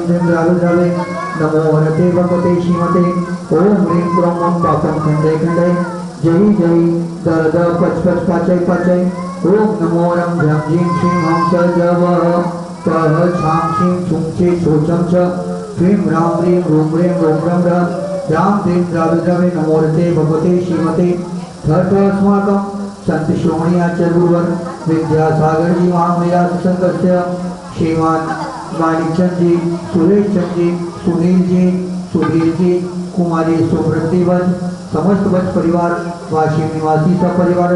द्रावे नमो वरते भगवते श्रीमते ओम ह्रीं क्रों पापं खंडे खंडे जय जय दर द पच पच पाचय पाचय ओम नमो रं झं झीं श्रीं हं स जव तह छां छीं छुं चे छोचं च ह्रीं रां ह्रीं रूं ह्रीं रों रं र रां ह्रीं द्रावे द्रावे नमो वरते भगवते श्रीमते थर्थ अस्माकं संत श्रोमणी आचार्य गुरुवर विद्यासागर जी महामया संगस्य श्रीमान माणिकचंद जी, सुरेश चंद जी, सुनील जी, सुधीर जी, कुमारी सुप्रति वंश, समस्त वंश परिवार, वाशी निवासी सपरिवार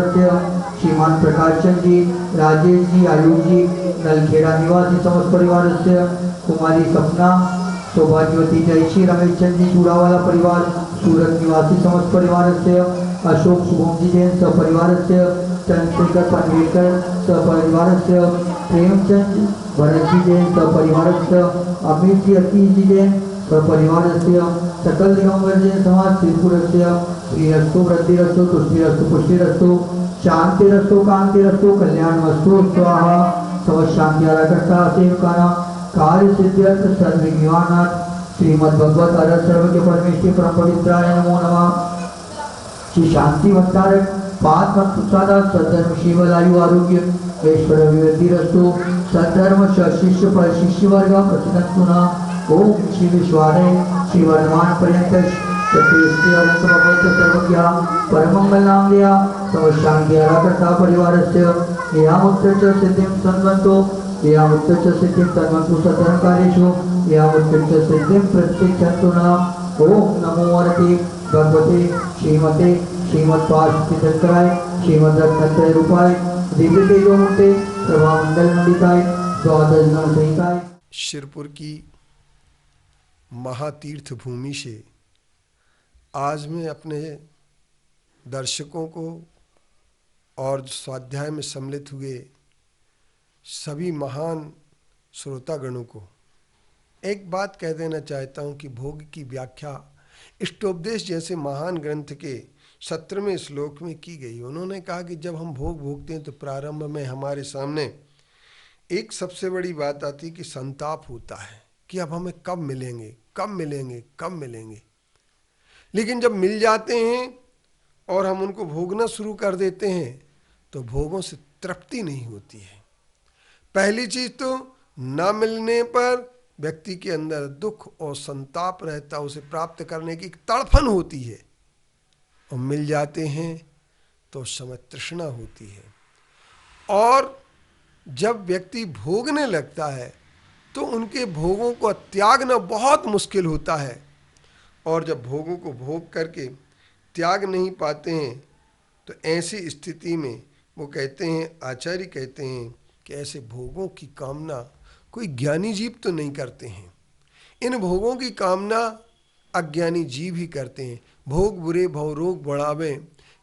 श्रीमान प्रकाश चंद जी, राजेश जी, आयुष जी, नलखेड़ा निवासी समस्त परिवार कुमारी सपना, सौभाग्यवती जयश्री रमेश चंद जी, चूड़ावाला परिवार, सूरत निवासी समस्त परिवार अशोक शुभम जी जैन सपरिवार चंद्रशेखर पनवेलकर सपरिवार प्रेमचंद भरत जी जैन सपरिवार अमित जी अकीज जी जैन सपरिवार सकल दिगंबर जैन समाज श्रीपुर श्रीरस्तु वृद्धिरस्तु तुष्टिरस्तु पुष्टिरस्तु शांतिरस्तु कांतिरस्तु कल्याणमस्तु स्वाहा सब शांति आराकर्ता सेवकाना कार्य सिद्ध्यर्थ सर्वज्ञानाथ श्रीमद्भगवत अरहत सर्वज्ञ परमेश्वरी परम पवित्राय नमो नमः। श्री शांति भक्तारक पाद भक्तुसादा सद्धर्म शिवलायु आरोग्य ऐश्वर विवृद्धिरस्तु सद्धर्म शिष्य पर शिष्य वर्ग प्रतिनस्तुना ओम श्री विश्वालय श्री वर्धमान पर्यंत चतुष्टि अनंत भगवत सर्वज्ञ परमंगल नाम लिया तव शांति आराकर्ता परिवारस्य यामुत्तच सिद्धिं सन्वन्तो यामुत्तच सिद्धिं सन्वन्तु सद्धर्म कार्येषु यामुत्तच सिद्धिं प्रत्यक्षन्तु नाम ओम नमो वरते भगवते श्रीमते श्रीमद्पाशुपतिशंकराय श्रीमद्रत्नत्रय रूपाय दिव्य तेजोमूर्ते प्रभामंडल मंडिताय द्वादश गुण सहिताय। शिरपुर की महातीर्थ भूमि से आज मैं अपने दर्शकों को और स्वाध्याय में सम्मिलित हुए सभी महान श्रोतागणों को एक बात कह देना चाहता हूँ कि भोग की व्याख्या इष्टोपदेश जैसे महान ग्रंथ के 17वें श्लोक में की गई। उन्होंने कहा कि जब हम भोग भोगते हैं तो प्रारंभ में हमारे सामने एक सबसे बड़ी बात आती कि संताप होता है कि अब हमें कब मिलेंगे कब मिलेंगे कब मिलेंगे। लेकिन जब मिल जाते हैं और हम उनको भोगना शुरू कर देते हैं तो भोगों से तृप्ति नहीं होती है। पहली चीज तो ना मिलने पर व्यक्ति के अंदर दुख और संताप रहता, उसे प्राप्त करने की तड़फन होती है, और मिल जाते हैं तो उस समय तृष्णा होती है। और जब व्यक्ति भोगने लगता है तो उनके भोगों को त्यागना बहुत मुश्किल होता है, और जब भोगों को भोग करके त्याग नहीं पाते हैं तो ऐसी स्थिति में वो कहते हैं, आचार्य कहते हैं कि ऐसे भोगों की कामना कोई ज्ञानी जीव तो नहीं करते हैं, इन भोगों की कामना अज्ञानी जीव ही करते हैं। भोग बुरे भव रोग बढ़ावे,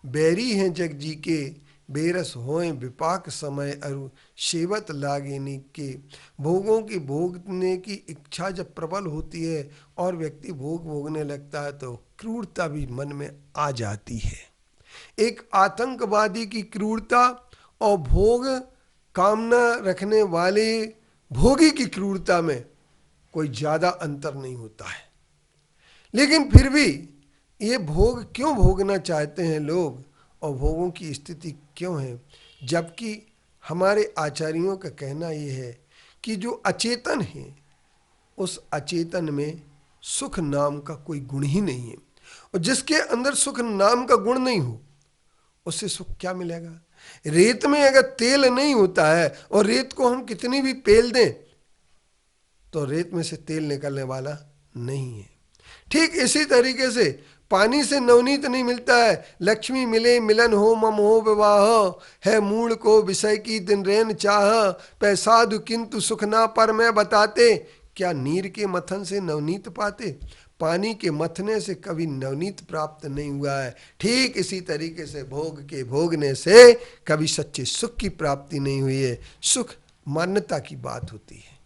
बैरी हैं जग जी के, बेरस होएं विपाक समय अरु सेवत लागे नी के। भोगों की भोगने की इच्छा जब प्रबल होती है और व्यक्ति भोग भोगने लगता है तो क्रूरता भी मन में आ जाती है। एक आतंकवादी की क्रूरता और भोग कामना रखने वाले भोगी की क्रूरता में कोई ज्यादा अंतर नहीं होता है। लेकिन फिर भी ये भोग क्यों भोगना चाहते हैं लोग, और भोगों की स्थिति क्यों है, जबकि हमारे आचार्यों का कहना ये है कि जो अचेतन है उस अचेतन में सुख नाम का कोई गुण ही नहीं है, और जिसके अंदर सुख नाम का गुण नहीं हो उससे सुख क्या मिलेगा। रेत में अगर तेल नहीं होता है और रेत को हम कितनी भी पेल दें तो रेत में से तेल निकलने वाला नहीं है। ठीक इसी तरीके से पानी से नवनीत नहीं मिलता है। लक्ष्मी मिले मिलन हो मम हो विवाह, है मूल को विषय की दिन रैन चाह, पैसाधु किंतु सुख ना पर मैं बताते, क्या नीर के मथन से नवनीत पाते। पानी के मथने से कभी नवनीत प्राप्त नहीं हुआ है। ठीक इसी तरीके से भोग के भोगने से कभी सच्चे सुख की प्राप्ति नहीं हुई है। सुख मान्यता की बात होती है।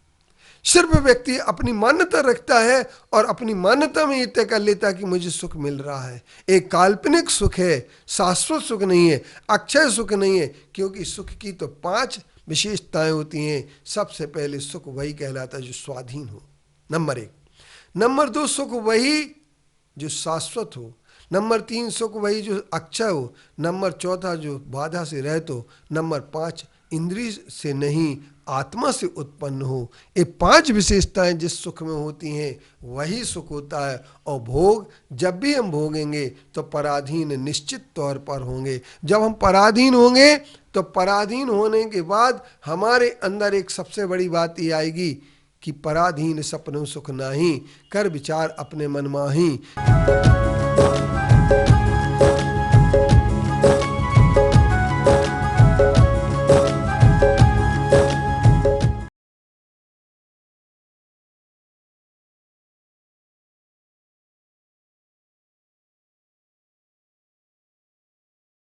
सिर्फ व्यक्ति अपनी मान्यता रखता है और अपनी मान्यता में ये तय कर लेता है कि मुझे सुख मिल रहा है। एक काल्पनिक सुख है, शाश्वत सुख नहीं है, अक्षय सुख नहीं है, क्योंकि सुख की तो 5 विशेषताएं होती हैं। सबसे पहले सुख वही कहलाता है जो स्वाधीन हो। नंबर 1। नंबर 2, सुख वही जो शाश्वत हो। नंबर 3, सुख वही जो अक्षय हो। नंबर 4, जो बाधा से रहित हो। नंबर 5, इंद्रिय से नहीं आत्मा से उत्पन्न हो। ये 5 विशेषताएं जिस सुख में होती हैं वही सुख होता है। और भोग जब भी हम भोगेंगे तो पराधीन निश्चित तौर पर होंगे। जब हम पराधीन होंगे तो पराधीन होने के बाद हमारे अंदर एक सबसे बड़ी बात ये आएगी कि पराधीन सपनों सुख नाही, कर विचार अपने मन माही।